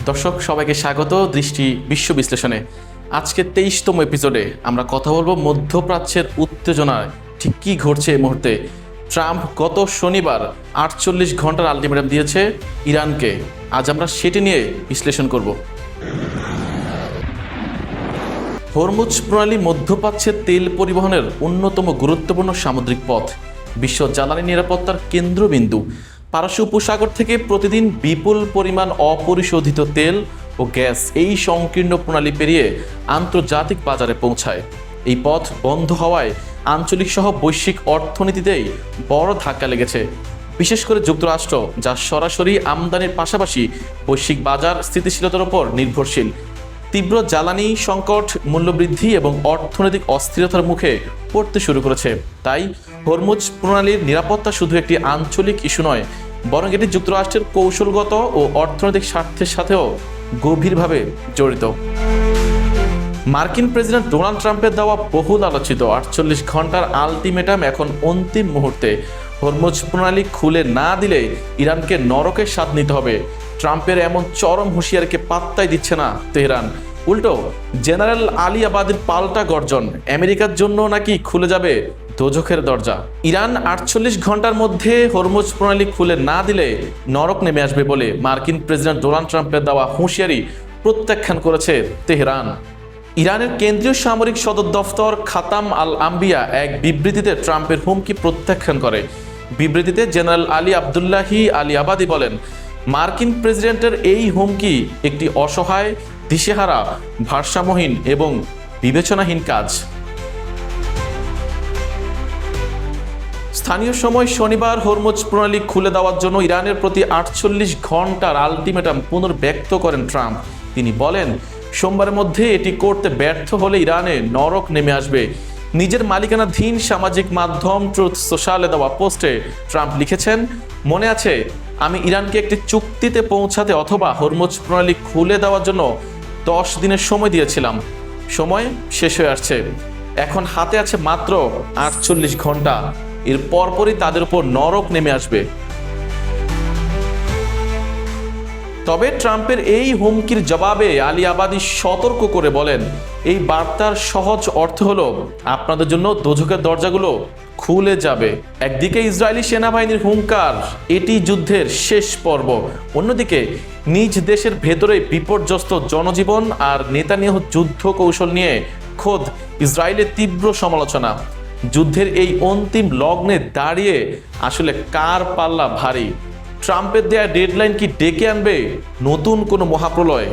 দর্শক সবাইকে স্বাগত দৃষ্টি বিশ্ব বিশ্লেষণে। আজকে 23তম এপিসোডে আমরা কথা বলবো মধ্যপ্রাচ্যের উত্তেজনায় ঠিক কী ঘটছে এই মুহূর্তে। ট্রাম্প গত শনিবার 48 ঘন্টার আলটিমেটাম দিয়েছে ইরানকে। আজ আমরা সেটি নিয়ে বিশ্লেষণ করব। হরমুজ প্রণালী মধ্যপ্রাচ্যের তেল পরিবহনের অন্যতম গুরুত্বপূর্ণ সামুদ্রিক পথ, বিশ্ব জ্বালানি নিরাপত্তার কেন্দ্রবিন্দু। পারস্য উপসাগর থেকে প্রতিদিন বিপুল পরিমাণ অপরিশোধিত তেল ও গ্যাস এই সংকীর্ণ প্রণালী পেরিয়ে আন্তর্জাতিক বাজারে পৌঁছায়। এই পথ বন্ধ হওয়ায় আঞ্চলিক সহ বৈশ্বিক অর্থনীতিতেই বড় ধাক্কা লেগেছে, বিশেষ করে যুক্তরাষ্ট্র, যা সরাসরি আমদানির পাশাপাশি বৈশ্বিক বাজার স্থিতিশীলতার উপর নির্ভরশীল। তীব্র জ্বালানি সংকট, মূল্যবৃদ্ধি এবং অর্থনৈতিক অস্থিরতার মুখে পড়তে শুরু করেছে। তাই হরমুজ প্রণালীর নিরাপত্তা শুধু একটি আঞ্চলিক ইস্যু নয়, বরং এটি যুক্তরাষ্ট্রের কৌশলগত ও অর্থনৈতিক স্বার্থের সাথেও গভীরভাবে জড়িত। মার্কিন প্রেসিডেন্ট ডোনাল্ড ট্রাম্পের দেওয়া বহুল আলোচিত 48 ঘন্টার আলটিমেটাম এখন অন্তিম মুহূর্তে। হরমুজ প্রণালী খুলে না দিলে ইরানকে নরকের স্বাদ নিতে হবে। ট্রাম্পের এমন চরম হুঁশিয়ারিকে পাত্তাই দিচ্ছে না তেহরান। উল্টো জেনারেল আলী আবাদির পাল্টা গর্জন, আমেরিকার জন্য নাকি খুলে যাবে দোজখের দরজা। ইরান 48 ঘন্টার মধ্যে হরমুজ প্রণালী খুলে না দিলে নরক নেমে আসবে বলে মার্কিন প্রেসিডেন্ট ডোনাল্ড ট্রাম্পের দেওয়া হুঁশিয়ারি প্রত্যাখ্যান করেছে তেহরান। ইরানের কেন্দ্রীয় সামরিক সদর দফতর খাতাম আল আম্বিয়া এক বিবৃতিতে ট্রাম্পের হুমকি প্রত্যাখ্যান করে। বিবৃতিতে জেনারেল আলী আবদুল্লাহি আলী আবাদি বলেন, মার্কিন প্রেসিডেন্টের এই হুমকি একটি অসহায়, দিশেহারা, ভারসাম্যহীন এবং বিবেচনাহীন কাজ। স্থানীয় সময় শনিবার হরমুজ প্রণালী খুলে দেওয়ার জন্য ইরানের প্রতি 48 ঘন্টার আলটিমেটাম পুনর্ব্যক্ত করেন ট্রাম্প। তিনি বলেন, সোমবারের মধ্যে এটি করতে ব্যর্থ হলে ইরানে নরক নেমে আসবে। নিজের মালিকানাধীন সামাজিক মাধ্যম ট্রুথ সোশ্যালে দেওয়া পোস্টে ট্রাম্প লিখেছেন, মনে আছে, আমি ইরানকে একটি চুক্তিতে পৌঁছাতে অথবা হরমুজ প্রণালী খুলে দেওয়ার জন্য 10 দিনের সময় দিয়েছিলাম। সময় শেষ হয়ে আসছে। এখন হাতে আছে মাত্র 48 ঘন্টা। এর পরপরই তাদের উপর নরক নেমে আসবে। তবে ট্রাম্পের এই হুমকির জবাবে আলী আবাদি সতর্ক করে বলেন, এই বার্তার সহজ অর্থ হলো আপনাদের জন্য দোজখের দরজাগুলো খুলে যাবে। একদিকে ইসরায়েলি সেনাবাহিনীর হুঙ্কার, এটি যুদ্ধের শেষ পর্ব। অন্যদিকে নিজ দেশের ভেতরে বিপর্যস্ত জনজীবন আর নেতানিয়াহু যুদ্ধ কৌশল নিয়ে খোদ ইসরায়েলের তীব্র সমালোচনা। যুদ্ধের এই অন্তিম লগ্নে দাঁড়িয়ে আসলে কার পাল্লা ভারী? ট্রাম্পের দেয়া ডেডলাইন কি ডেকে আনবে নতুন কোনো মহাপ্রলয়?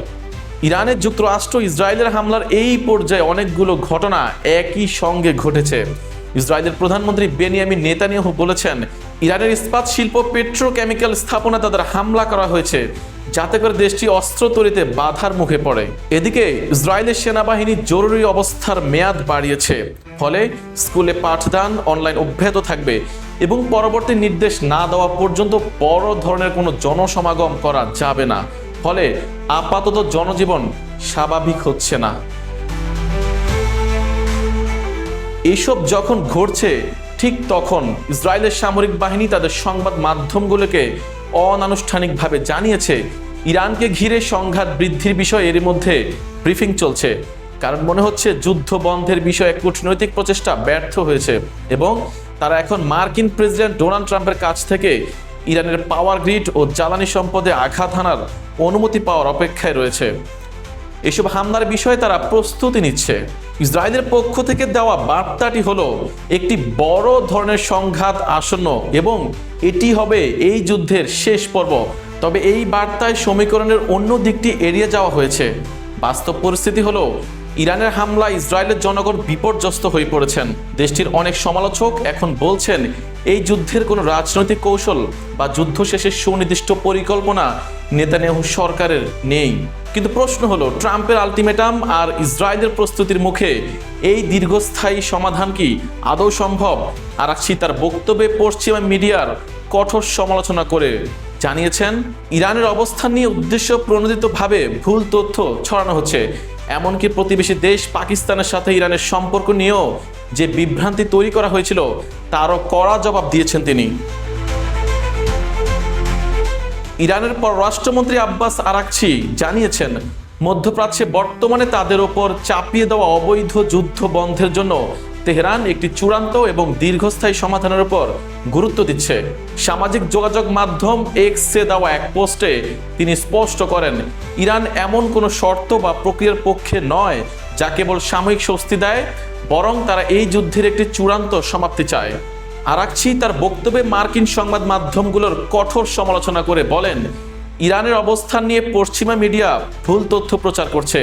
ইরানের যুক্তরাষ্ট্র ইসরায়েলের হামলার এই পর্যায়ে অনেকগুলো ঘটনা একই সঙ্গে ঘটেছে। ইসরায়েলের প্রধানমন্ত্রী বেনিয়ামিন নেতানিয়াহু বলেছেন, ইরানের ইস্পাত শিল্প, পেট্রোকেমিক্যাল স্থাপনা তাদের হামলা করা হয়েছে, যাতে করে দেশটি অস্ত্র তৈরিতে বাধার মুখে পড়ে। এদিকে ইসরায়েলের সেনাবাহিনী জরুরি অবস্থার মেয়াদ বাড়িয়েছে, ফলে স্কুলে পাঠদান অনলাইন অব্যাহত থাকবে এবং পরবর্তী নির্দেশ না দেওয়া পর্যন্ত বড় ধরনের কোনো জনসমাগম করা যাবে না। ফলে আপাতত জনজীবন স্বাভাবিক হচ্ছে না। এইসব যখন ঘটছে, ঠিক তখন ইসরায়েলের সামরিক বাহিনী তাদের সংবাদ মাধ্যমগুলোকে অনানুষ্ঠানিকভাবে জানিয়েছে, ইরানকে ঘিরে সংঘাত বৃদ্ধির বিষয়ে এর মধ্যে ব্রিফিং চলছে। কারণ মনে হচ্ছে যুদ্ধ বন্ধের বিষয়ে কূটনৈতিক প্রচেষ্টা ব্যর্থ হয়েছে এবং তারা এখন মার্কিন প্রেসিডেন্ট ডোনাল্ড ট্রাম্পের কাছ থেকে ইরানের পাওয়ার গ্রিড ও জ্বালানি সম্পদে আঘাত হানার অনুমতি পাওয়ার অপেক্ষায় রয়েছে। এসব হামলার বিষয়ে তারা প্রস্তুতি নিচ্ছে। ইসরায়েলের পক্ষ থেকে দেওয়া বার্তাটি হলো একটি বড় ধরনের সংঘাত আসন্ন এবং এটি হবে এই যুদ্ধের শেষ পর্ব। তবে এই বার্তায় সমীকরণের অন্য দিকটি এড়িয়ে যাওয়া হয়েছে। বাস্তব পরিস্থিতি হলো, ইরানের হামলায় ইসরায়েলের জনগণ বিপর্যস্ত হয়ে পড়েছেন। দেশটির অনেক সমালোচক এখন বলছেন, এই যুদ্ধের কোনো রাজনৈতিক কৌশল বা যুদ্ধ শেষের সুনির্দিষ্ট পরিকল্পনা নেতানিয়াহু সরকারের নেই। কিন্তু প্রশ্ন হলো, ট্রাম্পের আলটিমেটাম আর ইসরায়েলের প্রস্তুতির মুখে এই দীর্ঘস্থায়ী সমাধান কি আদৌ সম্ভব? আরাকচি তার বক্তব্যে পশ্চিমা মিডিয়ার কঠোর সমালোচনা করে জানিয়েছেন, ইরানের অবস্থান নিয়ে উদ্দেশ্য প্রণোদিতভাবে ভুল তথ্য ছড়ানো হচ্ছে। এমনকি প্রতিবেশী দেশ পাকিস্তানের সাথে ইরানের সম্পর্ক নিয়েও যে বিভ্রান্তি তৈরি করা হয়েছিল, তারও কড়া জবাব দিয়েছেন তিনি। ইরানের পররাষ্ট্রমন্ত্রী আব্বাস আরাকচি জানিয়েছেন, মধ্যপ্রাচ্যে বর্তমানে তাদের ওপর চাপিয়ে দেওয়া অবৈধ যুদ্ধ বন্ধের জন্য তেহরান একটি চূড়ান্ত এবং দীর্ঘস্থায়ী সমাধানের উপর গুরুত্ব দিচ্ছে। সামাজিক যোগাযোগ মাধ্যম এক্সে দেওয়া এক পোস্টে তিনি স্পষ্ট করেন, ইরান এমন কোনো শর্ত বা প্রক্রিয়ার পক্ষে নয় যা কেবল সাময়িক স্বস্তি দেয়, বরং তারা এই যুদ্ধের একটি চূড়ান্ত সমাপ্তি চায়। আরাকচি তার বক্তব্যে মার্কিন সংবাদ মাধ্যমগুলোর কঠোর সমালোচনা করে বলেন, ইরানের অবস্থান নিয়ে পশ্চিমা মিডিয়া ভুল তথ্য প্রচার করছে।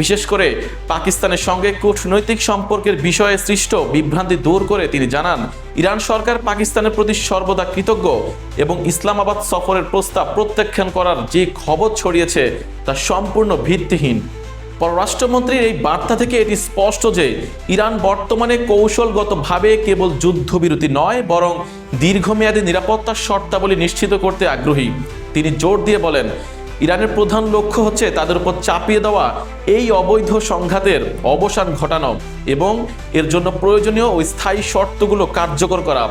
বিশেষ করে পাকিস্তানের সঙ্গে কূটনৈতিক সম্পর্কের বিষয়ে সৃষ্ট বিভ্রান্তি দূর করে তিনি জানান, ইরান সরকার পাকিস্তানের প্রতি সর্বদা কৃতজ্ঞ এবং ইসলামাবাদ সফরের প্রস্তাব প্রত্যাখ্যান করার যে খবর ছড়িয়েছে তা সম্পূর্ণ ভিত্তিহীন। পররাষ্ট্রমন্ত্রীর এই বার্তা থেকে এটি স্পষ্ট যে ইরান বর্তমানে কৌশলগতভাবে কেবল যুদ্ধবিরতি নয়, বরং দীর্ঘমেয়াদী নিরাপত্তার শর্তাবলী নিশ্চিত করতে আগ্রহী। তিনি জোর দিয়ে বলেন, ইরানের প্রধান লক্ষ্য হচ্ছে তাদের উপর চাপিয়ে দেওয়া এই অবৈধ সংঘাতের অবসান ঘটানো এবং এর জন্য প্রয়োজনীয় ও স্থায়ী শর্তগুলো কার্যকর করা।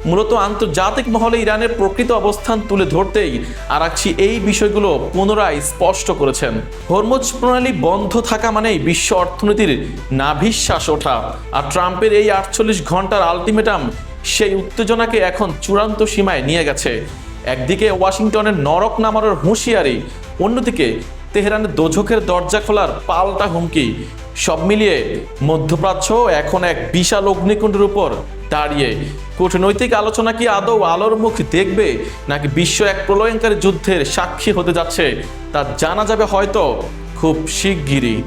মূলত আন্তর্জাতিক মহলে ইরানের প্রকৃত অবস্থান তুলে ধরতেই আরাকচি এই বিষয়গুলো পুনরায় স্পষ্ট করেছেন। হরমুজ প্রণালী বন্ধ থাকা মানেই বিশ্ব অর্থনীতির নাভিশ্বাস ওঠা, আর ট্রাম্পের এই 48 ঘন্টার আলটিমেটাম সেই উত্তেজনাকে এখন চূড়ান্ত সীমায় নিয়ে গেছে। একদিকে ওয়াশিংটনের নরক নামানোর হুঁশিয়ারি, অন্যদিকে তেহরানের দোজখের দরজা খোলার পাল্টা হুমকি। সব মিলিয়ে মধ্যপ্রাচ্য এখন এক বিশাল অগ্নিকুণ্ডের উপর দাঁড়িয়ে। কূটনৈতিক আলোচনা কি আদৌ আলোর মুখ দেখবে, নাকি বিশ্ব এক প্রলয়ঙ্কারী যুদ্ধের সাক্ষী হতে যাচ্ছে তা জানা যাবে হয়তো খুব শিগগিরই।